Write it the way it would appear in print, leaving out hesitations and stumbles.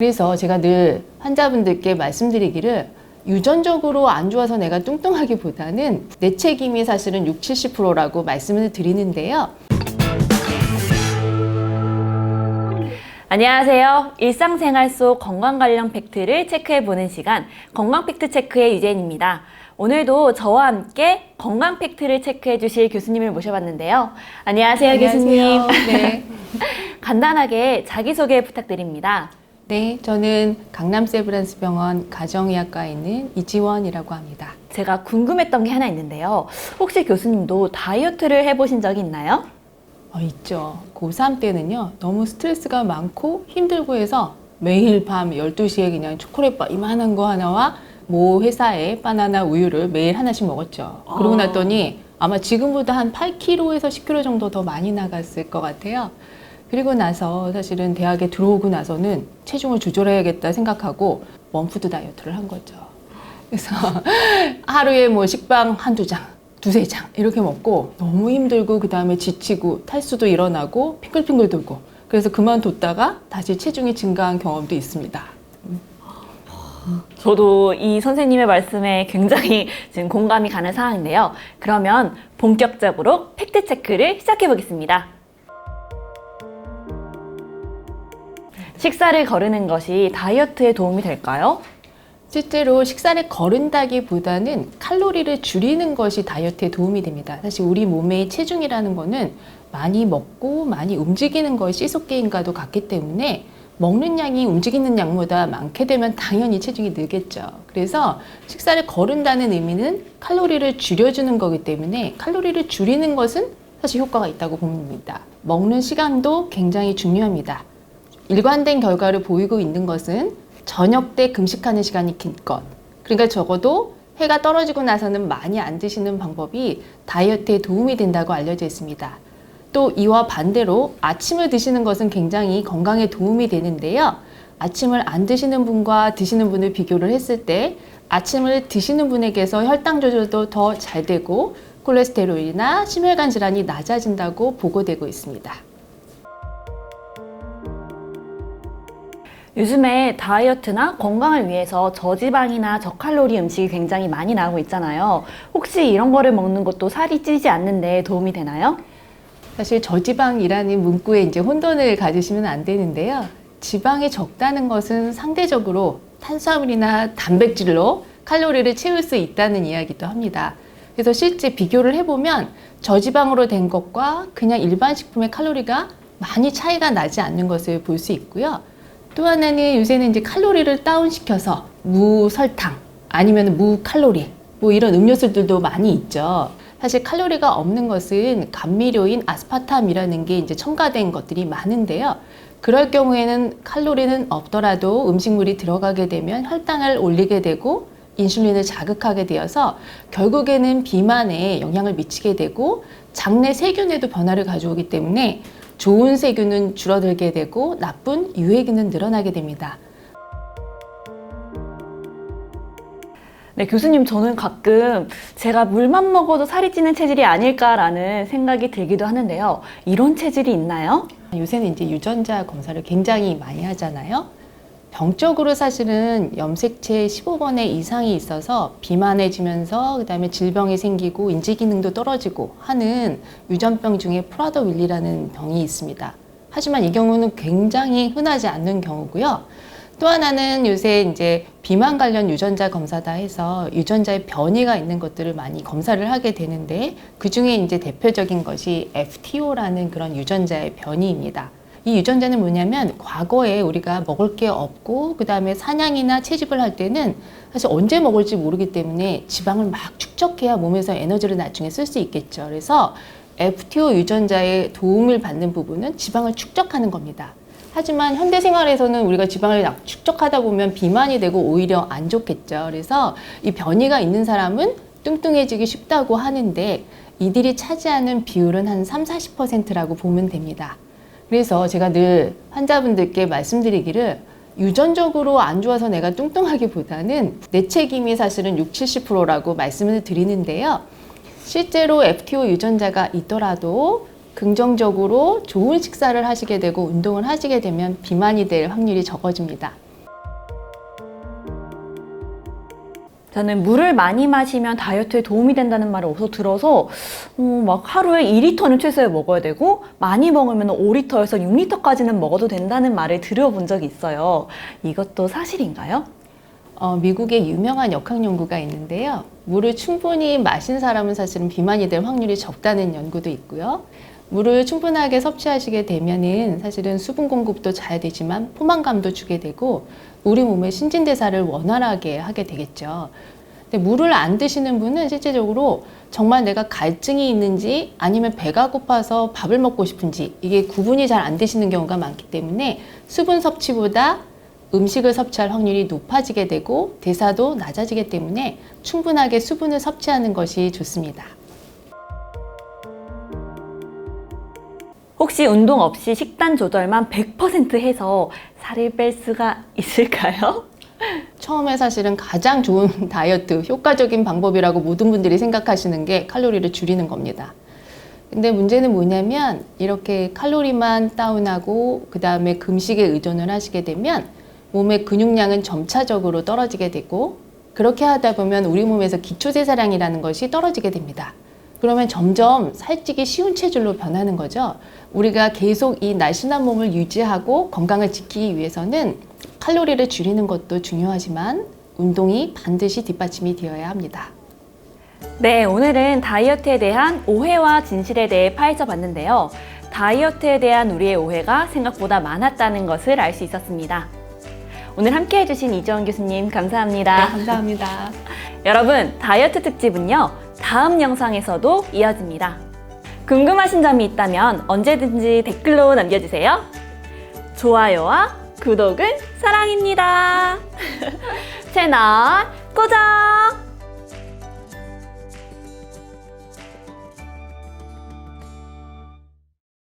그래서 제가 늘 환자분들께 말씀드리기를 유전적으로 안 좋아서 내가 뚱뚱하기보다는 내 책임이 사실은 60~70%라고 말씀을 드리는데요. 안녕하세요. 일상생활 속 건강 관련 팩트를 체크해보는 시간, 건강팩트체크의 유재인입니다. 오늘도 저와 함께 건강 팩트를 체크해 주실 교수님을 모셔봤는데요. 안녕하세요, 교수님. 네. 간단하게 자기소개 부탁드립니다. 네, 저는 강남 세브란스병원 가정의학과에 있는 이지원이라고 합니다. 제가 궁금했던 게 하나 있는데요. 혹시 교수님도 다이어트를 해보신 적이 있나요? 있죠. 고3 때는요, 너무 스트레스가 많고 힘들고 해서 매일 밤 12시에 그냥 초콜릿바 이만한 거 하나와 모 회사에 바나나 우유를 매일 하나씩 먹었죠. 그러고 났더니 아마 지금보다 한 8kg에서 10kg 정도 더 많이 나갔을 것 같아요. 그리고 나서 사실은 대학에 들어오고 나서는 체중을 조절해야겠다 생각하고 원푸드 다이어트를 한 거죠. 그래서 하루에 뭐 식빵 한두 장, 두세 장 이렇게 먹고 너무 힘들고 그 다음에 지치고 탈수도 일어나고 핑글핑글 돌고 그래서 그만뒀다가 다시 체중이 증가한 경험도 있습니다. 저도 이 선생님의 말씀에 굉장히 지금 공감이 가는 상황인데요. 그러면 본격적으로 팩트체크를 시작해 보겠습니다. 식사를 거르는 것이 다이어트에 도움이 될까요? 실제로 식사를 거른다기보다는 칼로리를 줄이는 것이 다이어트에 도움이 됩니다. 사실 우리 몸의 체중이라는 거는 많이 먹고 많이 움직이는 것이 시소게임과도 같기 때문에 먹는 양이 움직이는 양보다 많게 되면 당연히 체중이 늘겠죠. 그래서 식사를 거른다는 의미는 칼로리를 줄여주는 거기 때문에 칼로리를 줄이는 것은 사실 효과가 있다고 봅니다. 먹는 시간도 굉장히 중요합니다. 일관된 결과를 보이고 있는 것은 저녁 때 금식하는 시간이 긴 것. 그러니까 적어도 해가 떨어지고 나서는 많이 안 드시는 방법이 다이어트에 도움이 된다고 알려져 있습니다. 또 이와 반대로 아침을 드시는 것은 굉장히 건강에 도움이 되는데요. 아침을 안 드시는 분과 드시는 분을 비교를 했을 때 아침을 드시는 분에게서 혈당 조절도 더 잘 되고 콜레스테롤이나 심혈관 질환이 낮아진다고 보고되고 있습니다. 요즘에 다이어트나 건강을 위해서 저지방이나 저칼로리 음식이 굉장히 많이 나오고 있잖아요. 혹시 이런 거를 먹는 것도 살이 찌지 않는데 도움이 되나요? 사실 저지방이라는 문구에 이제 혼돈을 가지시면 안 되는데요. 지방이 적다는 것은 상대적으로 탄수화물이나 단백질로 칼로리를 채울 수 있다는 이야기도 합니다. 그래서 실제 비교를 해보면 저지방으로 된 것과 그냥 일반 식품의 칼로리가 많이 차이가 나지 않는 것을 볼 수 있고요. 또 하나는 요새는 이제 칼로리를 다운시켜서 무설탕 아니면 무칼로리 뭐 이런 음료수들도 많이 있죠. 사실 칼로리가 없는 것은 감미료인 아스파탐이라는 게 이제 첨가된 것들이 많은데요. 그럴 경우에는 칼로리는 없더라도 음식물이 들어가게 되면 혈당을 올리게 되고 인슐린을 자극하게 되어서 결국에는 비만에 영향을 미치게 되고 장내 세균에도 변화를 가져오기 때문에 좋은 세균은 줄어들게 되고 나쁜 유해균은 늘어나게 됩니다. 네, 교수님, 저는 가끔 제가 물만 먹어도 살이 찌는 체질이 아닐까라는 생각이 들기도 하는데요. 이런 체질이 있나요? 요새는 이제 유전자 검사를 굉장히 많이 하잖아요. 병적으로 사실은 염색체 15번의 이상이 있어서 비만해지면서 그다음에 질병이 생기고 인지 기능도 떨어지고 하는 유전병 중에 프라더-윌리라는 병이 있습니다. 하지만 이 경우는 굉장히 흔하지 않는 경우고요. 또 하나는 요새 이제 비만 관련 유전자 검사다 해서 유전자의 변이가 있는 것들을 많이 검사를 하게 되는데 그 중에 이제 대표적인 것이 FTO라는 그런 유전자의 변이입니다. 이 유전자는 뭐냐면 과거에 우리가 먹을 게 없고 그 다음에 사냥이나 채집을 할 때는 사실 언제 먹을지 모르기 때문에 지방을 막 축적해야 몸에서 에너지를 나중에 쓸 수 있겠죠. 그래서 FTO 유전자의 도움을 받는 부분은 지방을 축적하는 겁니다. 하지만 현대 생활에서는 우리가 지방을 축적하다 보면 비만이 되고 오히려 안 좋겠죠. 그래서 이 변이가 있는 사람은 뚱뚱해지기 쉽다고 하는데 이들이 차지하는 비율은 한 30~40%라고 보면 됩니다. 그래서 제가 늘 환자분들께 말씀드리기를 유전적으로 안 좋아서 내가 뚱뚱하기보다는 내 책임이 사실은 60~70%라고 말씀을 드리는데요. 실제로 FTO 유전자가 있더라도 긍정적으로 좋은 식사를 하시게 되고 운동을 하시게 되면 비만이 될 확률이 적어집니다. 저는 물을 많이 마시면 다이어트에 도움이 된다는 말을 어디서 들어서 막 하루에 2리터는 최소에 먹어야 되고 많이 먹으면 5리터에서 6리터까지는 먹어도 된다는 말을 들어본 적이 있어요. 이것도 사실인가요? 미국에 유명한 역학 연구가 있는데요. 물을 충분히 마신 사람은 사실은 비만이 될 확률이 적다는 연구도 있고요. 물을 충분하게 섭취하시게 되면은 사실은 수분 공급도 잘 되지만 포만감도 주게 되고 우리 몸의 신진대사를 원활하게 하게 되겠죠. 근데 물을 안 드시는 분은 실제적으로 정말 내가 갈증이 있는지 아니면 배가 고파서 밥을 먹고 싶은지 이게 구분이 잘 안 되시는 경우가 많기 때문에 수분 섭취보다 음식을 섭취할 확률이 높아지게 되고 대사도 낮아지기 때문에 충분하게 수분을 섭취하는 것이 좋습니다. 혹시 운동 없이 식단 조절만 100% 해서 살을 뺄 수가 있을까요? 처음에 사실은 가장 좋은 다이어트, 효과적인 방법이라고 모든 분들이 생각하시는 게 칼로리를 줄이는 겁니다. 근데 문제는 뭐냐면 이렇게 칼로리만 다운하고 그 다음에 금식에 의존을 하시게 되면 몸의 근육량은 점차적으로 떨어지게 되고 그렇게 하다 보면 우리 몸에서 기초대사량이라는 것이 떨어지게 됩니다. 그러면 점점 살찌기 쉬운 체질로 변하는 거죠. 우리가 계속 이 날씬한 몸을 유지하고 건강을 지키기 위해서는 칼로리를 줄이는 것도 중요하지만 운동이 반드시 뒷받침이 되어야 합니다. 네, 오늘은 다이어트에 대한 오해와 진실에 대해 파헤쳐 봤는데요. 다이어트에 대한 우리의 오해가 생각보다 많았다는 것을 알 수 있었습니다. 오늘 함께 해주신 이주원 교수님 감사합니다. 네, 감사합니다. 여러분, 다이어트 특집은요, 다음 영상에서도 이어집니다. 궁금하신 점이 있다면 언제든지 댓글로 남겨주세요. 좋아요와 구독은 사랑입니다. 채널 고정!